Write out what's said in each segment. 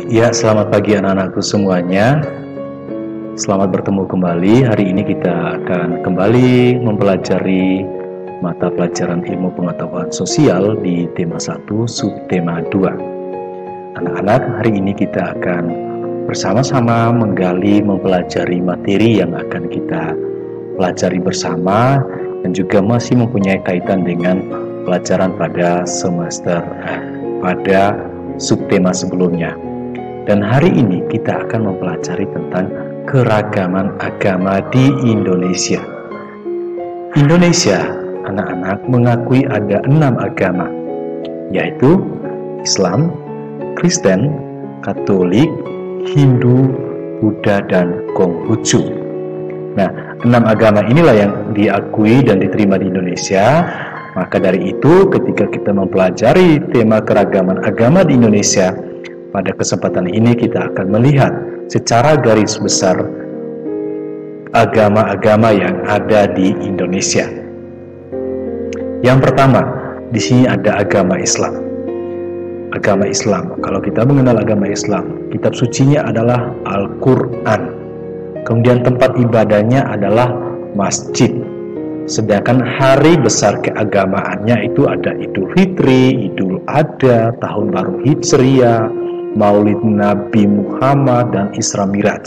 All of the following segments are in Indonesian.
Ya, selamat pagi anak-anakku semuanya. Selamat bertemu kembali. Hari ini kita akan kembali mempelajari mata pelajaran ilmu pengetahuan sosial di tema 1, subtema 2. Anak-anak, hari ini kita akan bersama-sama mempelajari materi yang akan kita pelajari bersama dan juga masih mempunyai kaitan dengan pelajaran pada pada subtema sebelumnya. Dan hari ini kita akan mempelajari tentang keragaman agama di Indonesia. Indonesia, anak-anak, mengakui ada 6 agama, yaitu Islam, Kristen, Katolik, Hindu, Buddha, dan Konghucu. Nah, 6 agama inilah yang diakui dan diterima di Indonesia. Maka dari itu, ketika kita mempelajari tema keragaman agama di Indonesia, pada kesempatan ini kita akan melihat secara garis besar agama-agama yang ada di Indonesia. Yang pertama, di sini ada agama Islam. Agama Islam, kalau kita mengenal agama Islam, kitab sucinya adalah Al-Quran. Kemudian tempat ibadahnya adalah masjid. Sedangkan hari besar keagamaannya itu ada Idul Fitri, Idul Adha, Tahun Baru Hijriah, Maulid Nabi Muhammad, dan Isra Miraj.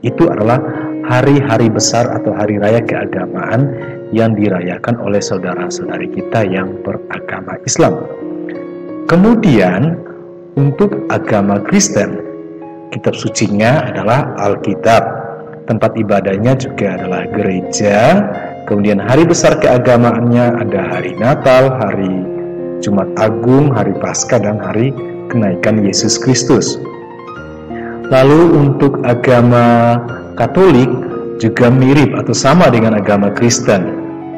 Itu adalah hari-hari besar atau hari raya keagamaan yang dirayakan oleh saudara-saudari kita yang beragama Islam. Kemudian untuk agama Kristen, kitab sucinya adalah Alkitab. Tempat ibadahnya juga adalah gereja. Kemudian hari besar keagamaannya ada hari Natal, hari Jumat Agung, hari Paskah, dan hari kenaikan Yesus Kristus. Lalu untuk agama Katolik juga mirip atau sama dengan agama Kristen,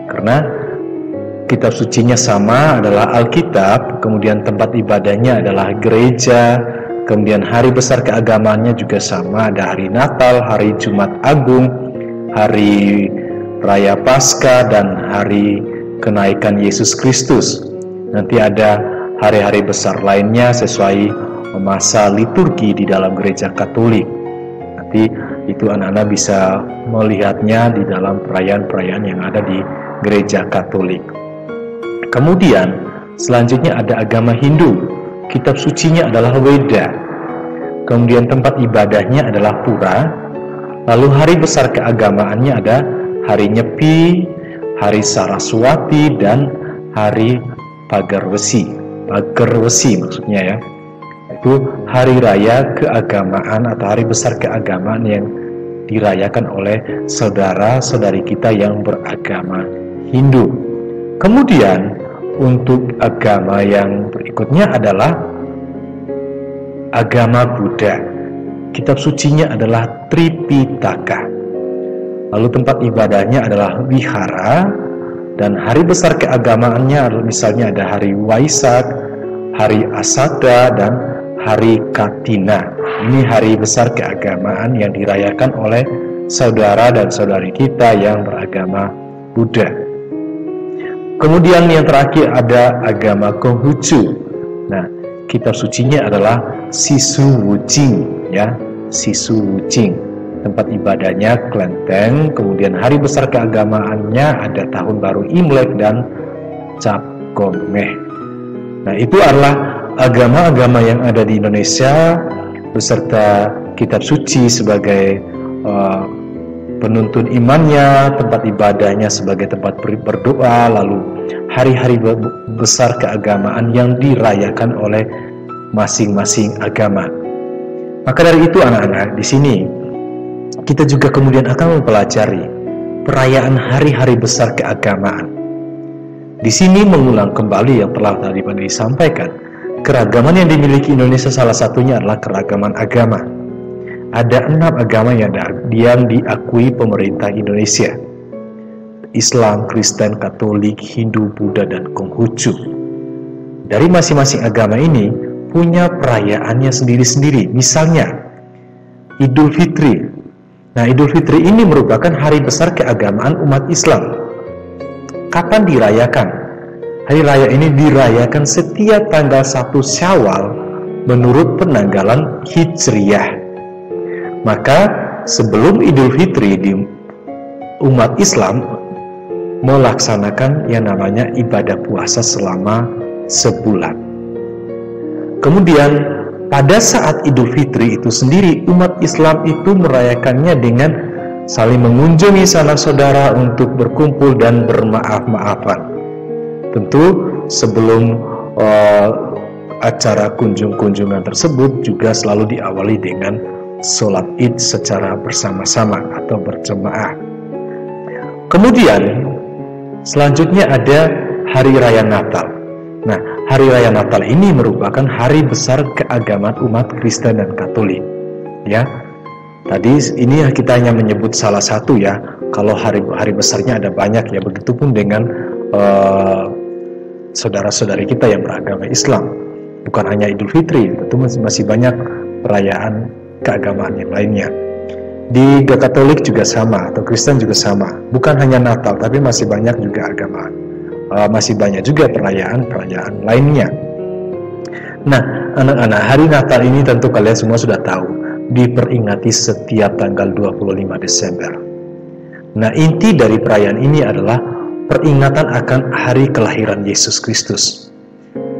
karena kitab sucinya sama, adalah Alkitab. Kemudian tempat ibadahnya adalah gereja. Kemudian hari besar keagamaannya juga sama, ada hari Natal, hari Jumat Agung, hari Raya Paskah, dan hari kenaikan Yesus Kristus. Nanti ada hari-hari besar lainnya sesuai masa liturgi di dalam gereja Katolik. Nanti itu anak-anak bisa melihatnya di dalam perayaan-perayaan yang ada di gereja Katolik. Kemudian selanjutnya ada agama Hindu. Kitab sucinya adalah Weda. Kemudian tempat ibadahnya adalah Pura. Lalu hari besar keagamaannya ada hari Nyepi, hari Saraswati, dan hari Pagar Wesi maksudnya ya. Itu hari raya keagamaan atau hari besar keagamaan yang dirayakan oleh saudara-saudari kita yang beragama Hindu. Kemudian untuk agama yang berikutnya adalah agama Buddha. Kitab sucinya adalah Tripitaka. Lalu tempat ibadahnya adalah wihara. Dan hari besar keagamaannya misalnya ada hari Waisak, hari Asada, dan hari Katina. Ini hari besar keagamaan yang dirayakan oleh saudara dan saudari kita yang beragama Buddha. Kemudian yang terakhir ada agama Konghucu. Nah, kitab sucinya adalah Sisu Wuching, ya, Sisu Wuching. Tempat ibadahnya Klenteng. Kemudian hari besar keagamaannya ada Tahun Baru Imlek dan Cap Gomeh. Nah, itu adalah agama-agama yang ada di Indonesia beserta kitab suci sebagai penuntun imannya, tempat ibadahnya sebagai tempat berdoa, lalu hari-hari besar keagamaan yang dirayakan oleh masing-masing agama. Maka dari itu anak-anak, di sini kita juga kemudian akan mempelajari perayaan hari-hari besar keagamaan. Di sini mengulang kembali yang telah tadi disampaikan. Keragaman yang dimiliki Indonesia salah satunya adalah keragaman agama. Ada 6 agama yang diakui pemerintah Indonesia. Islam, Kristen, Katolik, Hindu, Buddha, dan Konghucu. Dari masing-masing agama ini punya perayaannya sendiri-sendiri. Misalnya Idul Fitri. Nah, Idul Fitri ini merupakan hari besar keagamaan umat Islam. Kapan dirayakan? Hari raya ini dirayakan setiap tanggal 1 Syawal menurut penanggalan Hijriyah. Maka sebelum Idul Fitri di umat Islam melaksanakan yang namanya ibadah puasa selama sebulan. Kemudian pada saat Idul Fitri itu sendiri, umat Islam itu merayakannya dengan saling mengunjungi sanak saudara untuk berkumpul dan bermaaf-maafan. Tentu sebelum acara kunjungan tersebut juga selalu diawali dengan sholat Id secara bersama-sama atau berjemaah. Kemudian selanjutnya ada Hari Raya Natal. Nah, Hari Raya Natal ini merupakan hari besar keagamaan umat Kristen dan Katolik. Ya, tadi ini kita hanya menyebut salah satu ya. Kalau hari besarnya ada banyak ya. Begitupun dengan saudara-saudari kita yang beragama Islam. Bukan hanya Idul Fitri, tentu masih banyak perayaan keagamaan yang lainnya. Di Katolik juga sama, atau Kristen juga sama. Bukan hanya Natal, tapi masih banyak juga agama. Masih banyak juga perayaan-perayaan lainnya. Nah, anak-anak, hari Natal ini tentu kalian semua sudah tahu, diperingati setiap tanggal 25 Desember. Nah, inti dari perayaan ini adalah peringatan akan hari kelahiran Yesus Kristus.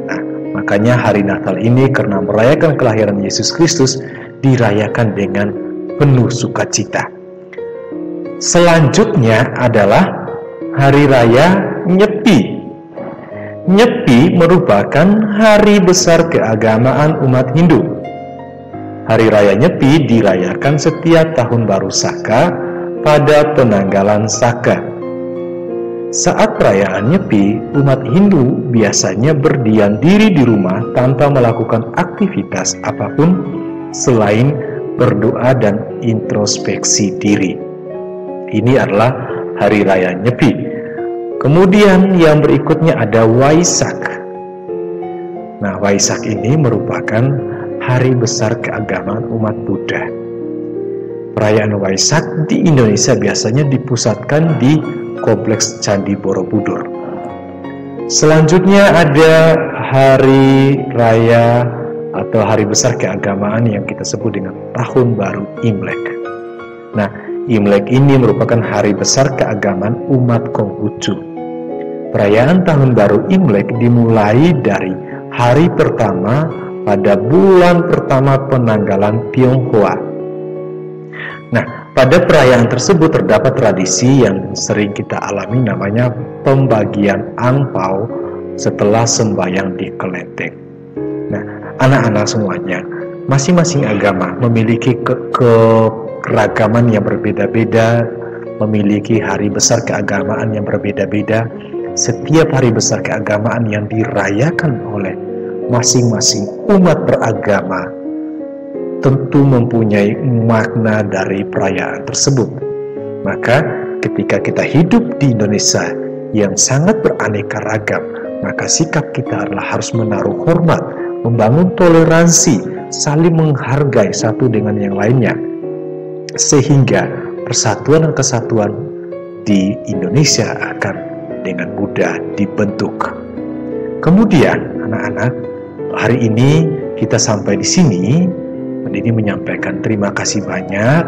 Nah, makanya hari Natal ini karena merayakan kelahiran Yesus Kristus dirayakan dengan penuh sukacita. Selanjutnya adalah Hari Raya Nyepi. Nyepi merupakan hari besar keagamaan umat Hindu. Hari Raya Nyepi dirayakan setiap tahun baru Saka pada penanggalan Saka. Saat perayaan Nyepi, umat Hindu biasanya berdiam diri di rumah tanpa melakukan aktivitas apapun selain berdoa dan introspeksi diri. Ini adalah Hari Raya Nyepi. Kemudian yang berikutnya ada Waisak. Nah, Waisak ini merupakan hari besar keagamaan umat Buddha. Perayaan Waisak di Indonesia biasanya dipusatkan di Kompleks Candi Borobudur. Selanjutnya ada Hari Raya atau hari besar keagamaan yang kita sebut dengan Tahun Baru Imlek. Nah, Imlek ini merupakan hari besar keagamaan umat Konghucu. Perayaan Tahun Baru Imlek dimulai dari hari pertama pada bulan pertama penanggalan Tionghoa. Nah, pada perayaan tersebut terdapat tradisi yang sering kita alami namanya pembagian angpau setelah sembahyang di kelenteng. Nah, anak-anak semuanya, masing-masing agama memiliki keragaman yang berbeda-beda, memiliki hari besar keagamaan yang berbeda-beda. Setiap hari besar keagamaan yang dirayakan oleh masing-masing umat beragama tentu mempunyai makna dari perayaan tersebut. Maka ketika kita hidup di Indonesia yang sangat beraneka ragam, maka sikap kita adalah harus menaruh hormat, membangun toleransi, saling menghargai satu dengan yang lainnya, sehingga persatuan dan kesatuan di Indonesia akan dengan mudah dibentuk. Kemudian anak-anak, hari ini kita sampai di sini. Pak Didi menyampaikan terima kasih banyak.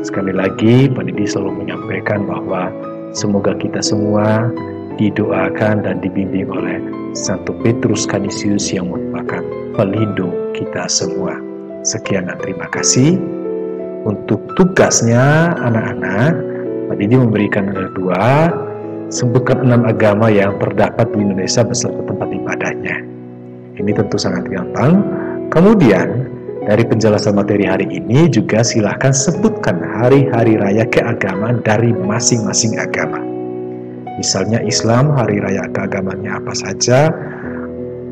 Sekali lagi Pak Didi selalu menyampaikan bahwa semoga kita semua didoakan dan dibimbing oleh Santo Petrus Canisius yang merupakan pelindung kita semua. Sekian dan terima kasih. Untuk tugasnya anak-anak, Pak Didi memberikan ada 2. Sebutkan 6 agama yang terdapat di Indonesia beserta tempat ibadahnya. Ini tentu sangat gampang. Kemudian dari penjelasan materi hari ini juga silahkan sebutkan hari-hari raya keagamaan dari masing-masing agama. Misalnya Islam, hari raya keagamaannya apa saja.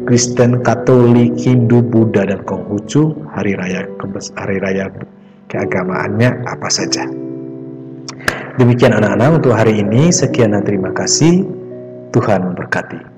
Kristen, Katolik, Hindu, Buddha, dan Konghucu, hari raya keagamaannya apa saja. Demikian anak-anak untuk hari ini. Sekian dan terima kasih. Tuhan memberkati.